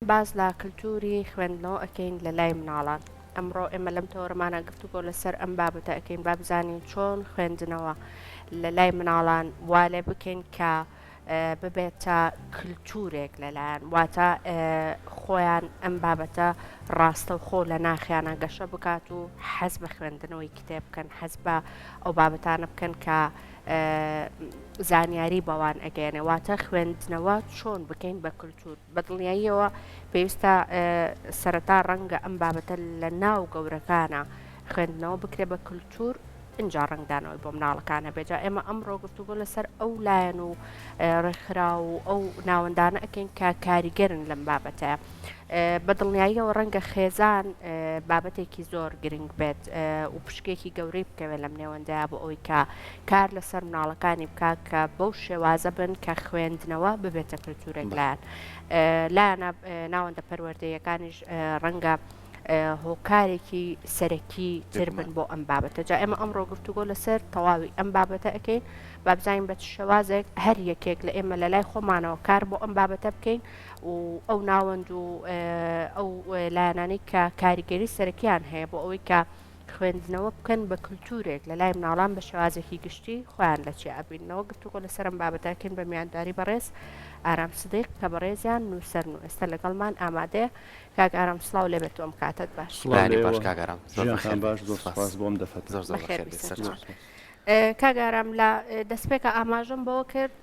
باز لە کللتوری خوێندنەوە ئەەکەین لە لای مناڵان ئەمڕۆ ئێمە لەم تۆرەمانە گفتوگۆ لەسەر ئەم بابەتە ئەەکەین با بزانین چۆن خوێندنەوە لە لای مناڵان وا لێ بکەین کە ببێتە کللتورێک لەلایەن واتە خۆیان ئەم بابەتە ڕاستە و خۆ لە ناخیانە گەشە بکات و حەز بە خوێندنەوەی کتێب بکەن حەز بە ئەو بابەتانە بکەن کە زانیاری بەوان ئەگەێنێ واتە خوێندنەوە چۆن بکەین بە کللتور بەدڵنیاییەوە پێویستە سەرەتا ڕەنگە ئەم بابەتە لە ناو گەورەکانە خوێندنەوە بکرێ بە کللتور اینجا ڕنگدانەوەی بۆ مناڵەکانە بێجا ئێمە ئەمڕۆ گفتوگۆ لەسەر ئەو لایەن و ڕێکخرا و ئەو ناوەندانە ئەەکەین کە کاریگەرن لەم بابەتەیە بەدڵنیاییەوە ڕەنگە خێزان بابەتێکی زۆر گرنگ بێت و پشکێکی گەورەی بکەوێت لەم نێوەندەیە بۆ ئەوی کە کار لەسەر مناڵەکانی بکات کە بەو شێوازە بن کە خوێندنەوە ببێتە کللتورێک لایەن لایەنە ناوەندە پەروەردەیەکانیش ڕەنگە هۆکارێکی سەرەکی تر بن بۆ ئەم بابەتە جا ئێمە ئەمڕۆ گفتوگۆ لەسەر تەواوی ئەم بابەتە ئەەکەین با بزانین بە شێوازێک هەر یەکێک لە ئێمە لە لای خۆمانەوە کار بۆ ئەم بابەتە بکەین و ئەو ناوەند و ئەو لایەنانەی کە کاریگەری سەرەکیان هەیە بۆ ئەوەی کە خوێندنەوە بکەن بە کللتورێک لە لای مناڵان بە شێوازێکی گشتی خۆیان لە چی ئەبینەوە گفتوگۆ لەسەر ئەم بابەتەکەین بە میانداری بەڕێز ئارام سدیق کە بەڕێزیان نووسەر و ئێستا لەگەڵمان ئامادەیە کاک ئارام سڵاو لێبێت تۆم کاتت باش بۆم دەفەت کاگارام لە دەستپێکە ئاماژەم بەوە کرد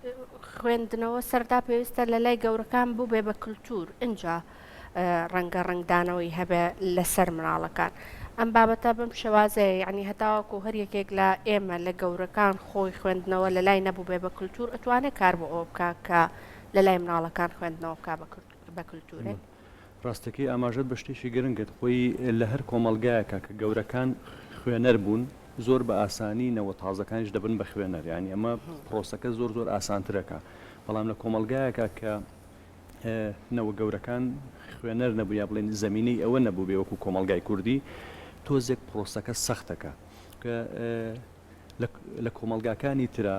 خوێندنەوە سەردا پێویستە لە لای گەورەکان بوو بێ بە کللتور اینجا ڕەنگە ڕنگدانەوەی هەبێ لەسەر مناڵەکان ئەم بابەتە بم شێوازەیە یعنی هەتاوەکو هەر یەکێک لە ئێمە لە گەورەکان خۆی خوێندنەوە لە لای نەبوو بێ بە کللتور ئەتوانێت کار بۆ ئەوە بکە کە لە لای مناڵەکان خوێندنەوە بکە بە کللتورێک ڕاستەکەی ئاماژەت بە شتێکی گرنگت خۆی لە هەر کۆمەلگایەکە کە گەورەکان خوێنەر بوون زۆر بە ئاسانی نەوە تازەکانیش دەبن بە خوێنەر ینی ئەمە پرۆسەکە زۆر زۆر ئاسانترەکە بەڵام لە کۆمەلگایەکە کە نەوە گەورەکان خوێنەر نەبوو یا بڵێن زەمینەی ئەوە نەبوو بێ وەکو کۆمەلگای کوردی تۆزێک پرۆسەکە سەختەکە کە لە کۆمەلگاکانی ترا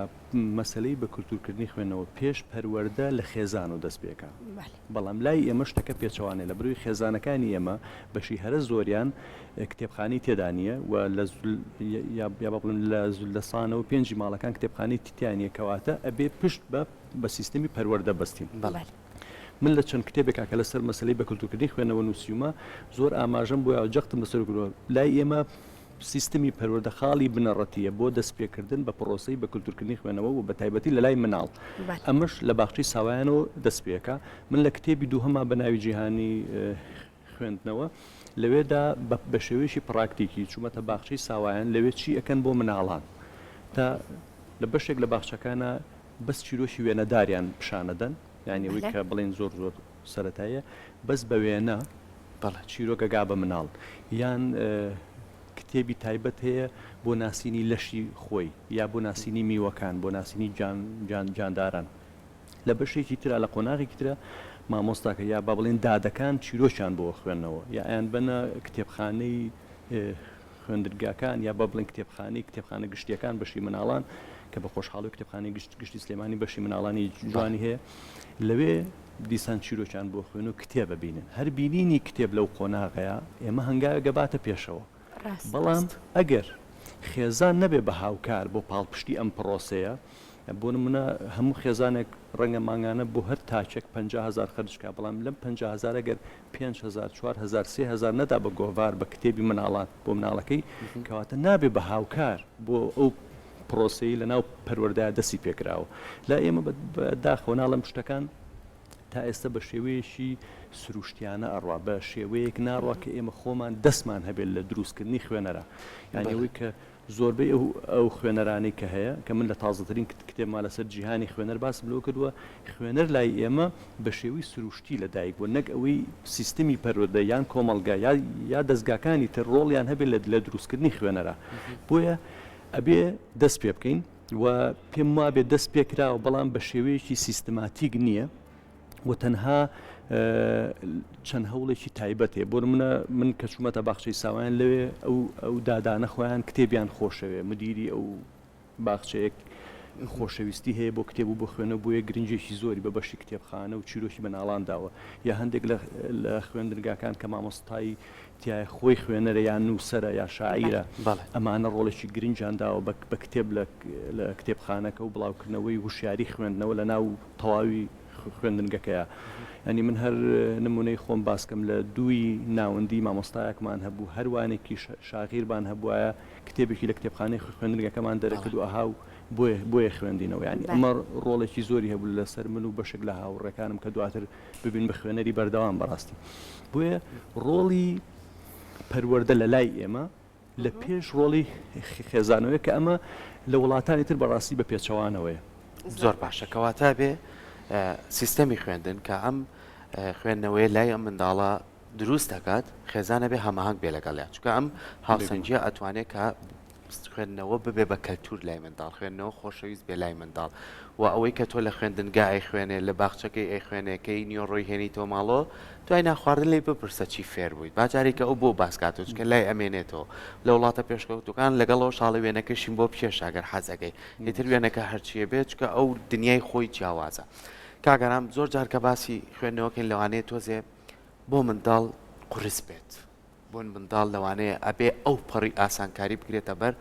مەسلەی بە کللتورکردنی خوێنەوە پێش پەروەردە لە خێزان و دەست پێکە بەڵام لای ئێمە شتەکە پێچەوانێ لە بروی خێزانەکانی ئێمە بەشی هەرە زۆریان کتێبخانی تێدانیە و یا بڵێن لە سانەوە پێنجی ماڵەکان کتێبخانی تیتیانیە کەواتە ئەبێ پشت بە سیستەمی پەروەردە بەستین من لە چەند کتێبێکا کە لەسەر مەسلەی بە کللتورکردنی خوێنەوە نووسیومە زۆر ئاماژەم بۆ جەختم لەسەر گرۆ لای ئێمە سیستەمی پەروەردە خاڵی بنەڕەتیە بۆ دەستپێکردن بە پرۆسی بە کللتورکردنی خوێنەوە و بە تایبەتی لە لای مناڵ ئەمەش لە باخچەی ساوایانەوە دەست پێکە من لە کتێبی دووهەما بە ناوی جیهانی خوێندنەوە لەوێدا بە شێوەیەکی پراکتیکی چوومەتە باخچەی ساوایان لەوێ چی ئەەکەن بۆ مناڵان تا لە بەشێک لە باخچەکانە بەس چیرۆشی وێنەداریان پیشانەدەن یعنی ئەوەی کە بڵێن زۆر زۆر سەرەتایە بەس بە وێنە چیرۆکەگا بە مناڵ یان کتێبی تایبەت هەیە بۆ ناسینی لەشی خۆی یا بۆ ناسینی میوەکان بۆ ناسینی جانداران لە بەشێکی ترا لە قۆناغێکی ترە مامۆستاکە یا با بڵێن دادەکان چیرۆشیان بۆ خوێندنەوە یا ئەیان بنە کتێبخانەی خوێندرگاکان یا بە بڵێن کتێبخانە گشتیەکان بەشی مناڵان کە بە خۆشحاڵی کتێبخانەی گشتی سلێمانی بەشی مناڵانی جوانی هەیە لەوێ دیسان چیرۆکیان بۆ خوێن و کتێبە بینن هەر بینینی کتێب لەو قۆناغەیە ئێمە هەنگاوە گەباتە پێشەوە بەڵام ئەگەر خێزان نەبێ بە هاوکار بۆ پاڵپشتی ئەم پرۆسەیە بۆ نمونە هەموو خێزانێک ڕەنگە ماگانە بۆ هەر تاچێک 50,000 خەرجکە بەڵام لەم 50,000 ئەگەر 5,000 4,000 3,000 نەدا بە گۆڤار بە کتێبی مناڵات بۆ مناڵەکەی کەواتە نابێ بە هاوکار بۆ ئەو پرۆسی لە ناو پەروەردەیە دەستی پێکراوە لا ئێمە داخۆ ناڵم شتەکان تا ئێستا بە شێوەیەشی سروشتیانە ئەڕوا بە شێوەیەک ناڕوا کە ئێمە خۆمان دەستمان هەبێت لە دروستکردنی خوێنەرە یانەوەی کە زۆربەی ئەو خوێنەرانی کە هەیە کە من لە تازەترین کتێبمان لەسەر جیهانی خوێنەر باس بلۆ کردووە خوێنەر لای ئێمە بە شێوەی سروشتی لەدایک بوو نەک ئەوەی سیستەمی پەروەردە یان کۆمەلگا یا دەستگاکانی تر ڕۆڵیان هەبێت لە دروستکردنی خوێنەرە بۆیە ئەبێ دەست پێ بکەین و پێم وابێ دەست پێکراوە بەڵام بە شێوەیەکی سیستماتیک نییە و تەنها چەند هەوڵێکی تایبەت هەیە بۆ من کە چوومەتە باخچەی ساوایان لەوێ ئەو دادانە خۆیان کتێبیان خۆشەوێ مدیری ئەو باخچەیەک خۆشەویستی هەیە بۆ کتێب و بۆ خوێنە بۆیە گرنجێکی زۆری بە بەشی کتێبخانە و چیرۆکی بەناڵانداوە یا هەندێک لە خوێندرگاکان کە مامۆستایی تایە خۆی خوێنەرە یان نووسەرە یا شاعیرە ئەمانە ڕۆڵێکی گرنجانداوە بە کتێب لە کتێبخانەکە و بڵاوکردنەوەی وشیاری خوێندنەوە لە ناو تەواوی خوێندنگەکەیە. ئەنی من هەر نمونەی خۆم باسکەم لە دووی ناوەندی مامۆستایەکمان هەبوو هەروانێکی شاغیربان هەبووایە کتێبێکی لە کتێبخانەی خوێندنگەکەمان دەرەکرد و ئاها بۆیە خوێندینەوە ینی ئەمە ڕۆڵێکی زۆری هەبوو لەسەر من و بەشێک لە هاوڕێکانم کە دواتر ببین بە خوێنەری بەردەوام بەڕاستی بۆیە ڕۆڵی پەروەردە لە لای ئێمە لە پێش ڕۆڵی خێزانەوەی کە ئەمە لە وڵاتانی تر بەڕاستی بە پێچەوانەوەیە. زۆر باشە کەواتە بێ سیستەمی خوێندن کە ئەم خوێندنەوەی لای ئەم منداڵە دروست دەکات خێزانە بێ هەماهنگ بێ لەگەڵیان چونکە ئەم هاوسەنجیە ئەتوانێت کە خوێندنەوە ببێ بە کەلتور لای منداڵ خوێندنەوە خۆشەویست بێ لای منداڵ و ئەوەی کە تۆ لە خوێندنگا ئەی خوێنێ لە باخچەکەی ئەی خوێنەکەی نیۆڕۆی هێنی تۆ ماڵۆ دوای ناخواردن لێ بپرسە چی فێر بوویت باجارێکە ئەو بۆ باسکاتۆ چکە لای ئەمێنێتەوە لە وڵاتە پێشکەوتەکان لەگەڵەوە شاڵی وێنەکەشین بۆ پێش ئەگەر حەزەکەی ئیتر وێنەکە هەرچیە بێت چکە ئەو دنیای خۆی جیاوازە. کاگەرام زۆر جار کە باسی خوێندنەوەکەین لەوانەیە تۆزێ بۆ منداڵ قورس بێت بۆ منداڵ لەوانەیە ئەبێ ئەو پەڕی ئاسانکاری بگرێتە بەر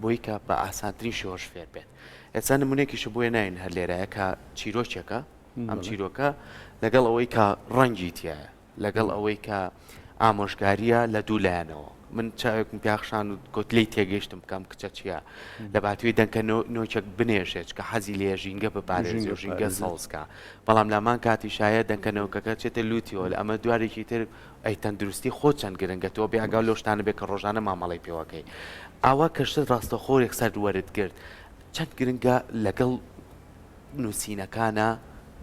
بۆی کە بە ئاسانترین شێوەش فێر بێت. ئێستا نمونێکیشە بۆیە ناین هەر لێرەیە کە چیرۆکێکە ئەم چیرۆکە لەگەڵ ئەوەی کە ڕەنگی تایە لەگەڵ ئەوەی کە ئامۆژگاریە لە دوو لایەنەوە من چاوێکم پیاخشان و گوتلەی تێگەیشتم بکەم کچە چییە لە باتوی دەنکە نۆچێک بنێژێت کە حەزی لێ ژینگە بپارێزی و ژینگە سەڵسکە بەڵام لامان کاتی شایە دەنکەنەوەکەکە چێتە لوتیەوە لە ئەمە دوارێکی تر ئەی تەندروستی خۆ چەند گرنگە تۆ بێ ئەگەڵ لەو شتانە بێت کە ڕۆژانە مامەڵی پێوەکەی ئاوا کەشت ڕاستەخۆرێک سەر وەرت کرد چەند گرنگە لەگەڵ نووسینەکانە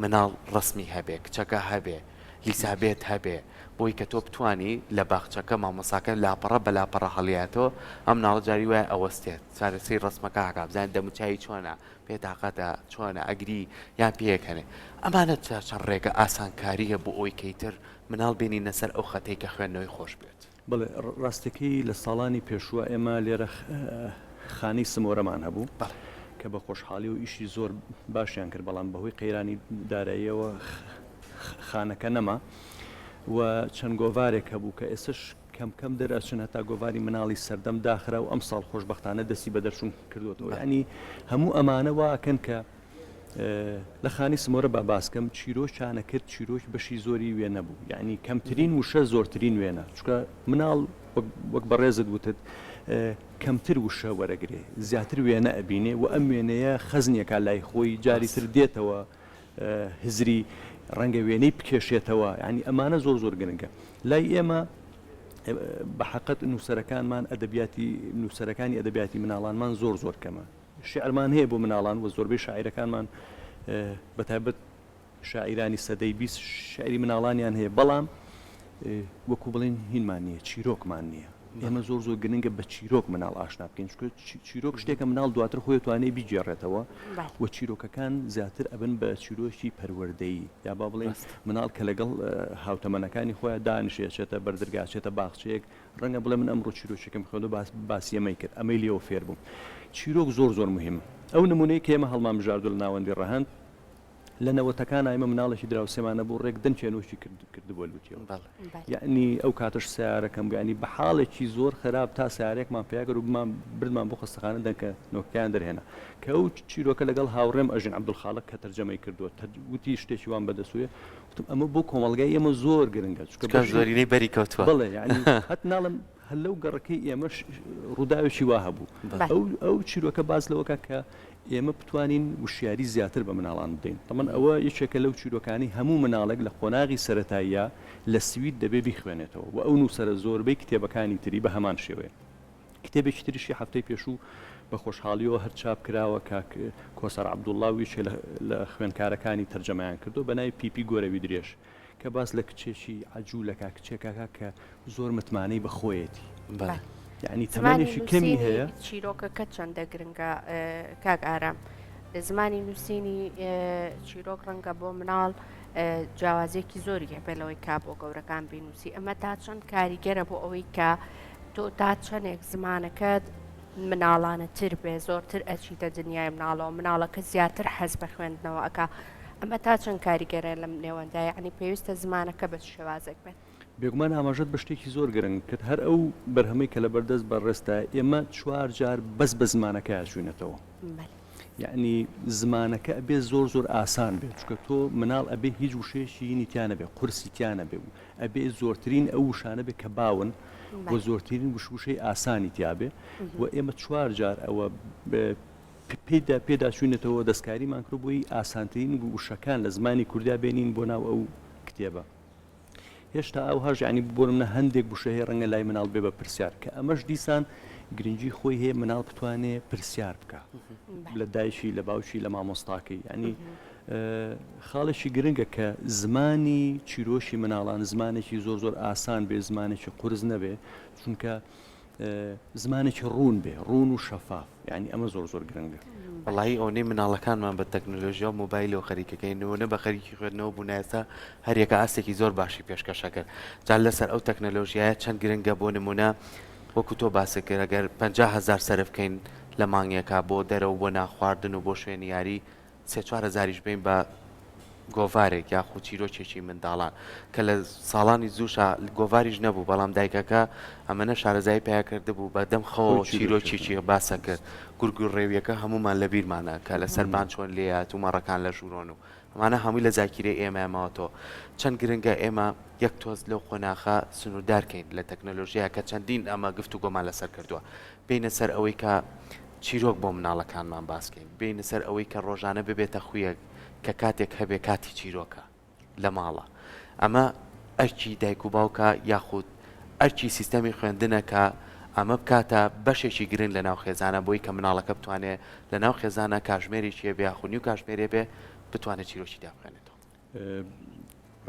مناڵ ڕسمی هەبێ کچەکە هەبێ لیسابێت هەبێ بۆی کە تۆ بتانی لە باخچەکە مامۆساکە لاپەڕە بە لاپەڕە هەڵیاتۆ ئەم ناڵە جاری وایە ئەوەستێت چارەسەی ڕسمەکە هاکا بزانین دەموچایی چۆنە پێتاقەتە چۆنە ئەگری یان پێیەکەنێ ئەمانە چەند ڕێگە ئاسانکاریە بۆ ئەوی کەیتر مناڵ بینی نەسەر ئەو خەتەی کە خوێندنەوەی خۆش بێت. بڵێ ڕاستەکەی لە ساڵانی پێشووە ئێمە لێرە خانی سمۆرەمان هەبوو کە بە خۆشحاڵی و ئیشی زۆر باشیان کرد بەڵام بەهۆی قەیرانی داراییەوە خانەکە نەما و چەند گۆڤارێک هەبوو کە ئێسش کەم دەرەچن هەتا گۆڤاری مناڵی سەردەم داخرا و ئەم ساڵ خۆشبەختانە دەستی بە دەرچوون کردوەوە ینی هەموو ئەمانە واکەن کە لە خانی سمۆرە با باسکەم چیرۆشانە کرد چیرۆش بەشی زۆری وێ نەبوو یعنی کەمترین وشە زۆرترین وێنە چکە مناڵ وەک بەڕێزت وتت کەمتر وشە وەرەگرێ زیاتر وێنە ئەبینێ و ئەم وێنەیە خەزنیەکە لای خۆی جاری تر دێتەوە هزری ڕەنگە وێنەی بکێشێتەوە ینی ئەمانە زۆر گرنگە لای ئێمە بە حەقەت نووسەرەکانمان نووسەرەکانی ئەدەبیاتی مناڵانمان زۆر کەمە شعرمان هەیە بۆ مناڵان و زۆربەی شاعیرەکانمان بەتایبەت شاعیرانی سەدەی 20 شعری مناڵانیان هەیە بەڵام وەکو بڵین هینمان نییە چیرۆکمان نییە ئێمە زۆر گرنگە بە چیرۆک مناڵ ئاشنا بکەین چیرۆک شتێکە مناڵ دواتر خۆی توانێ بیجێڕێتەوە و چیرۆکەکان زیاتر ئەبن بە چیرۆکی پەروەردەیی یا با بڵێن مناڵ کە لەگەڵ هاوتەمەنەکانی خۆیان دانیشێتە بەردرگاچێتە باخچەیەک ڕەنگە بڵێ من ئەمڕۆ چیرۆکێکم خۆ باسی ئەمەی کرد ئەمەی لێەوە فێر بووم چیرۆک زۆر مهمە ئەو نمونەی کە ئێمە هەڵمان بژاردو لە ناوەندی ڕەهەند لە نەوەتەکان ئایمە مناڵێکی دراوسێمانە بۆ ڕێک دەنچێنۆشی کردبووە لوتیەوە یعنی ئەو کاتەش سیارەکەم گانی بە حاڵێکی زۆر خراپ تا سیارێکمان پێیاگەر و بردمان بۆ خستەخانە دەنکە نۆکیان دەرهێنا کە ئەو چیرۆکە لەگەڵ هاوڕێم ئەژین عەبدولخاڵق کە تەرجەمەی کردووە وتی شتێکی وان بەدەسوویە وتم ئەمە بۆ کۆمەڵگای ئێمە زۆر گرنگە چکە زۆرینەی بەری کەوتووە بڵێ یعنی هەت ناڵم هەر لەو گەڕەکەی ئێمەش ڕووداوێکی وا هەبوو ئەو چیرۆکە باز لەوەکە کە ئێمە بتوانین وشیاری زیاتر بە مناڵان بدەین تەمەن ئەوە یەکێکە لەو چیرۆکانی هەموو مناڵێک لە قۆناغی سەرەتاییە لە سوید دەبێ بیخوێنێتەوە و ئەو نووسەرە زۆربەی کتێبەکانی تری بە هەمان شێوەیە کتێبێکی تریشی هەفتەی پێشوو بە خۆشحاڵیەوە هەر چاپ کراوە کاک کۆسەر عەبدوڵڵاویش لە خوێندکارەکانی تەرجەمەیان کردو بە ناوی پیپی گۆرەوی درێژ کە باس لە کچێکی عەجوولەکە کچێکەکە کە زۆر متمانەی بە خۆیەتی یعنی تەمەنێکی کەمی هەیە چیرۆکەکە چەندە گرنگە کاک ئارام زمانی نووسینی چیرۆک ڕەنگە بۆ مناڵ جیاوازێکی زۆری هەبێلەوەی کا بۆ گەورەکان بینوسی ئەمە تا چەند کاریگەرە بۆ ئەوەی کە تۆ تا چەندێک زمانەکەت مناڵانە تر بێ زۆرتر ئەچیتە دنیای مناڵەوە مناڵەکە زیاتر حەز بە خوێندنەوە ئەکا ئەمە تا چەند کاریگەرە لەم نێوەندا یعنی پێویستە زمانەکە بە شێوازێک بێت بێگومان ئاماژەت بە شتێکی زۆر گرنگ کرد هەر ئەو بەرهەمەی کە لە بەردەست بەڕێستا ئێمە 4 جار بەس بە زمانەکە یاژوینەتەوە یعنی زمانەکە ئەبێ زۆر ئاسان بێت چکە تۆ مناڵ ئەبێ هیچ وشەیەشی نیتیانە بێ قورسی تیانە بێ و ئەبێ زۆرترین ئەو وشانە بێ کە باون بۆ زۆرترین وشەی ئاسانی تیاابێ و ئێمە 4 جار ئەوە پێدا چوینێتەوە دەستکاریمان کرد بۆی ئاسانترین وشەکان لە زمانی کوردیا بێنین بۆ ناو ئەو کتێبە هێشتا ئەو هەژ ینی بۆ منە هەندێک بشەهەیە ڕەنگە لای مناڵ بێ بە پرسیار کە ئەمەش دیسان گرنگی خۆی هەیە مناڵ بتوانێ پرسیار بکە لە دایشی لە باوشی لە مامۆستاکەی ینی خاڵێکی گرنگە کە زمانی چیرۆشی مناڵان زمانێکی زۆر ئاسان بێ زمانێکی قورس نەبێ چونکە زمانێکی ڕوون بێ ڕوون و شەفاف ینی ئەمە زۆر گرنگە وڵی ئەوەی مناڵەکانمان بە تەکنۆلۆژیا و مۆبایل و خەریکەکەینەوە بە خەریکی خوێندنەوە بوون ئێستا هەریەکە ئاستێکی زۆر باشی پێشکەشە کرد جا لەسەر ئەو تەکنۆلۆژیایە چەند گرنگە بۆ نمونە وەکو تۆ باسە کرد ئەگەر 50,000 سەرف بکەین لە مانگێکا بۆ دەرەوە بۆ ناخواردن و بۆ شوێنی یاری 3-4 هزاریش بین بە گۆڤارێک یاخو چیرۆکێکی منداڵان کە لە ساڵانی زووشە گۆڤاریش نەبوو بەڵام دایکەکە ئەمەنە شارەزای پیا کرده بوو بەدەم خەوە چیرۆکێکی باسە کرد گورگور ڕێویەکە هەمومان لە بیرمانە کە لە سەربان چۆن لێات و مەڕەکان لە ژوورۆن و ئەمانە هەمووی لە زاکیرەی ئێمەماوەتەوە چەند گرنگە ئێمە یەک تۆز لەو خۆناخە سنووردارکەین لە تەکنۆلۆژیە کە چەندین ئەمە گفت و گۆمان لەسەر کردووە بینە سەر ئەوەی کە چیرۆک بۆ مناڵەکانمان باسکەین بینە سەر ئەوەی کە ڕۆژانە ببێتە خویەک کە کاتێک هەبێ کاتی چیرۆکە لە ماڵە ئەمە ئەرکی دایک و باوکە یاخود ئەرکی سیستەمی خوێندنەکە ئەمە بکاتە بەشێکی گرنگ لە ناو خێزانە بۆی کە مناڵەکە بتوانێت لە ناو خێزانە کاژمێرێکی بێ یاخونی و کاژمێرێ بێ بتوانێت چیرۆکی دابخێنێتەوە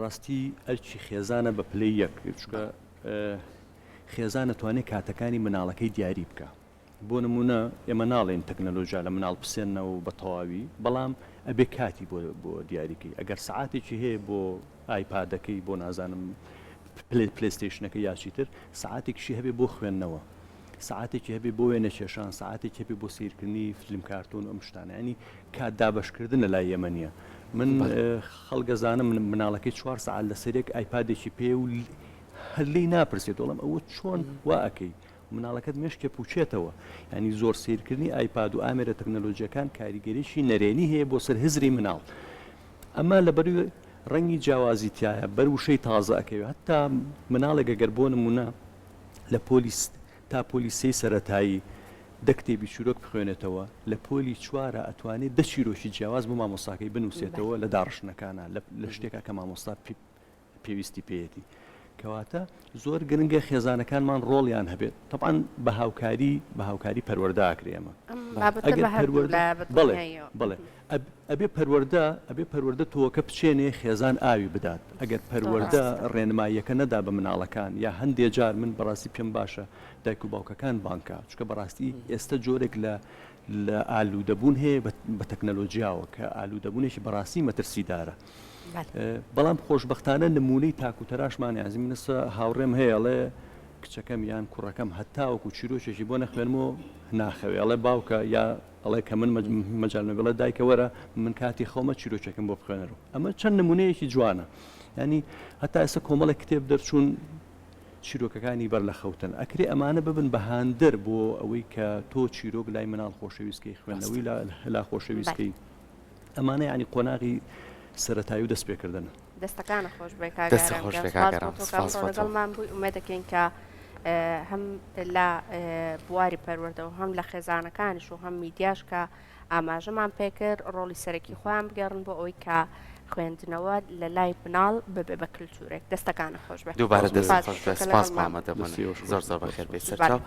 ڕاستی ئەرکی خێزانە بە پلەی یەک چکە خێزان نەتوانێت کاتەکانی مناڵەکەی دیاری بکە بۆ نمونە ئێمە ناڵێن تەکنەلۆژیا لە مناڵ بسێنەوە بە تەواوی بەڵام ئەبێ کاتی بۆ دیاریکەی ئەگەر سعاتێکی هەیە بۆ ئایپادەکەی بۆ نازانم پلەیستیشنەکە یاچیتر سعاتێکشی هەبێ بۆ خوێندنەوە سعاتێکی هەبێ بۆ وێنە کێشان سعاتێک هەبێ بۆ سیرکردنی فیلم کارتون ئەم شتانە ینی کات دابەشکردنە لای ئێمە نییە من خەڵگەزانم مناڵەکەی 4 سعات لەسەرێک ئایپادێکی پێ و هەر لی ناپرسێت وەڵام ئەوە چۆن وا ئەەکەی مناڵەکەت مشکێ پوچێتەوە ینی زۆر سیرکردنی ئایپاد و ئامێرە تەکنەلۆژیەکان کاریگەریشی نەرێنی هەیە بۆ سەر هزری مناڵ ئەمە لەبەر ڕەنگی جیاوازی تایە بەر وشەی تازە ئەەکەوێت هەتا مناڵێک ئەگەر بۆ نمونە لە پۆلیس تا پۆلیسەی سەرەتایی دەکتێبی چیرۆک بخوێنێتەوە لە پۆلی 4 ئەتوانێت دە چیرۆشی جیاواز بۆ مامۆستاکەی بنووسێتەوە لە داڕشنەکانە لە شتێکە کە مامۆستا پێویستی پێیەتی کەواتە زۆر گرنگە خێزانەکانمان ڕۆڵیان هەبێت طبعاً بە هاوکاری پەروەردەکرێمە بڵێ ئەبێ پەروەردە تۆکە بچێنێ خێزان ئاوی بدات ئەگەر پەروەردە ڕێنماییەکە نەدا بە مناڵەکان یا هەندێک جار من بەڕاستی پێم باشە دایک و باوکەکان بانکە چکە بەڕاستی ئێستا جۆرێک لە ئالوودەبوون هەیە بە تەکنەلۆژیاوە کە ئالوودەبوونێکی بەڕاستی مەترسیدارە بەڵام خۆشببختانە نمونەی تاکوتەراشمان یازیمنسە هاوڕێم هەیەڵێ کچەکەم یان کوڕەکەم هەتاوەکو چیرۆشێکی بۆ نەخوێنمەوە ناخەوێ ئەڵێ باوکە یا ئەڵێ کە من مەجالمە بڵێ دایکە وەرە من کاتی خۆمە چیرۆکێکم بۆ بخوێنەرەوە ئەمە چەند نمونەیەکی جوانە ینی هەتا ئێستا کۆمەڵی کتێب دەرچوون چیرۆکەکانی بەر لە خەوتن ئەکرێ ئەمانە ببن بەهاندەر بۆ ئەوەی کە تۆ چیرۆک لای مناڵ خۆشەویستکەی خوێندنەوەی لا خۆشەویستکەی ئەمانە ینی قۆناغی سەرەتایی و دەست پێکردن دەستەکانە خۆش بێکارگەڵمان بووی ئومێ دەکەین کە هەم لە بواری پەروەردە و هەم لە خێزانەکانیش و هەم میدیاش کە ئاماژەمان پێکرد ڕۆڵی سەرەکی خۆیان بگەڕن بۆ ئەوەی کە خوێندنەوە لە لای مناڵ ببێ بە کللتورێک دەستەکانە خۆش بێت دووبارە دەست خۆش بێ سپاس مامەدەبوون زۆر بەخێر بێ سەرچاو